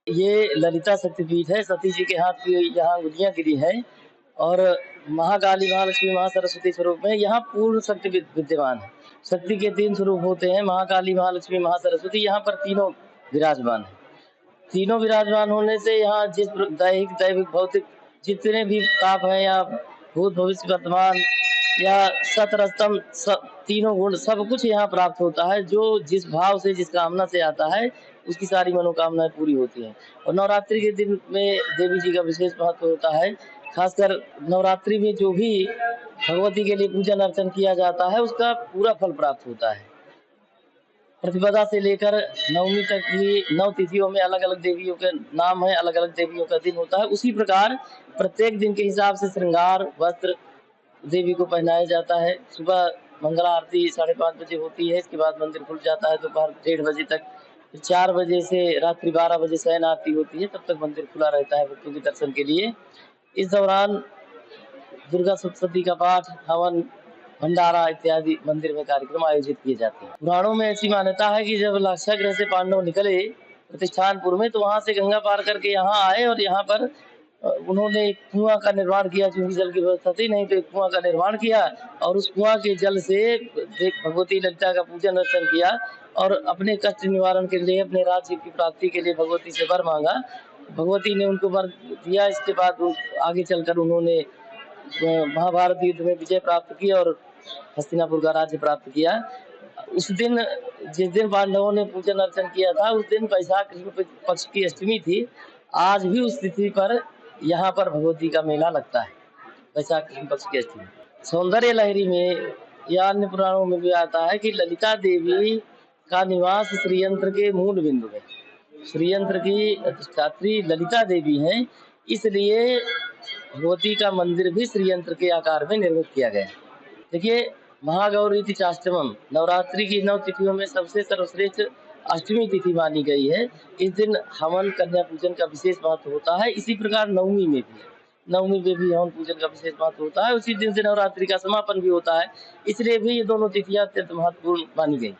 ये ललिता शक्तिपीठ है। सती जी के हाथ की यहाँ अंगुलियां गिरी हैं और महाकाली, महालक्ष्मी, महासरस्वती स्वरूप में यहाँ पूर्ण शक्ति विद्यमान है। शक्ति के 3 स्वरूप होते हैं, महाकाली, महालक्ष्मी, महासरस्वती। यहाँ पर तीनों विराजमान है। तीनों विराजमान होने से यहाँ जिस दैहिक, दैविक, भौतिक जितने भी पाप हैं या भूत, भविष्य, वर्तमान या सतरस्तम, तीनों गुण सब कुछ यहाँ प्राप्त होता है। जो जिस भाव से, जिस कामना से आता है, उसकी सारी मनोकामनाएं पूरी होती हैं। और नवरात्रि के दिन में देवी जी का विशेष महत्व होता है। खासकर नवरात्रि में जो भी भगवती के लिए पूजन अर्चन किया जाता है, उसका पूरा फल प्राप्त होता है। प्रतिपदा से लेकर नवमी तक भी 9 तिथियों में अलग अलग देवियों के नाम है, अलग अलग देवियों का दिन होता है। उसी प्रकार प्रत्येक दिन के हिसाब से श्रृंगार, वस्त्र देवी को पहनाया जाता है। सुबह मंगला आरती 5:30 बजे होती है। इसके बाद मंदिर खुल जाता है दोपहर 1:30 बजे तक। 4 बजे से रात्रि 12 बजे शयन आरती होती है। तब तक मंदिर खुला रहता है भक्तों के दर्शन के लिए। इस दौरान दुर्गा सप्तशती का पाठ, हवन, भंडारा इत्यादि मंदिर में कार्यक्रम आयोजित किए जाते हैं। पुराणों में ऐसी मान्यता है कि जब लाक्षागृह से पांडव निकले प्रतिष्ठानपुर में, तो वहां से गंगा पार करके यहाँ आए और यहाँ पर उन्होंने एक कुआं का निर्माण किया। चूंकि जल की व्यवस्था थी नहीं, तो एक कुआं का निर्माण किया और उस कुआं के जल से भगवती ललिता का पूजन अर्चन किया और अपने कष्ट निवारण के लिए, अपने राज्य की प्राप्ति के लिए भगवती से वर मांगा। भगवती ने उनको वर दिया। इसके बाद आगे चलकर उन्होंने महाभारत युद्ध में विजय प्राप्त की और हस्तिनापुर का राज्य प्राप्त किया। उस दिन, जिस दिन पांडवों ने पूजन अर्चन किया था, उस दिन वैशाख कृष्ण पक्ष की अष्टमी थी। आज भी उस तिथि पर यहाँ पर भगवती का मेला लगता है, वैशाख कृष्ण पक्ष की अष्टमी। सौंदर्य लहरी में या अन्य पुराणों में भी आता है कि ललिता देवी का निवास श्रीयंत्र के मूल बिंदु है। श्रीयंत्र की अधिष्ठात्री ललिता देवी हैं, इसलिए भगवती का मंदिर भी श्रीयंत्र के आकार में निर्मित किया गया है। देखिए, महागौरी तिथाष्टमम, नवरात्रि की 9 तिथियों में सबसे सर्वश्रेष्ठ अष्टमी तिथि मानी गई है। इस दिन हवन, कन्या पूजन का विशेष महत्व होता है। इसी प्रकार नवमी में भी हवन पूजन का विशेष महत्व होता है। उसी दिन से नवरात्रि का समापन भी होता है, इसलिए भी ये दोनों तिथियां अत्यंत महत्वपूर्ण मानी गई।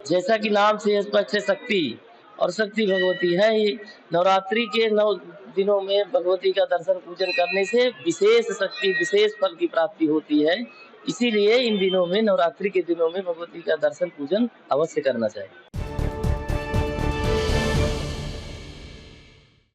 जैसा कि नाम से स्पष्ट है, शक्ति और शक्ति भगवती है। नवरात्रि के 9 दिनों में भगवती का दर्शन पूजन करने से विशेष शक्ति, विशेष फल की प्राप्ति होती है। इसीलिए इन दिनों में, नवरात्रि के दिनों में भगवती का दर्शन पूजन अवश्य करना चाहिए।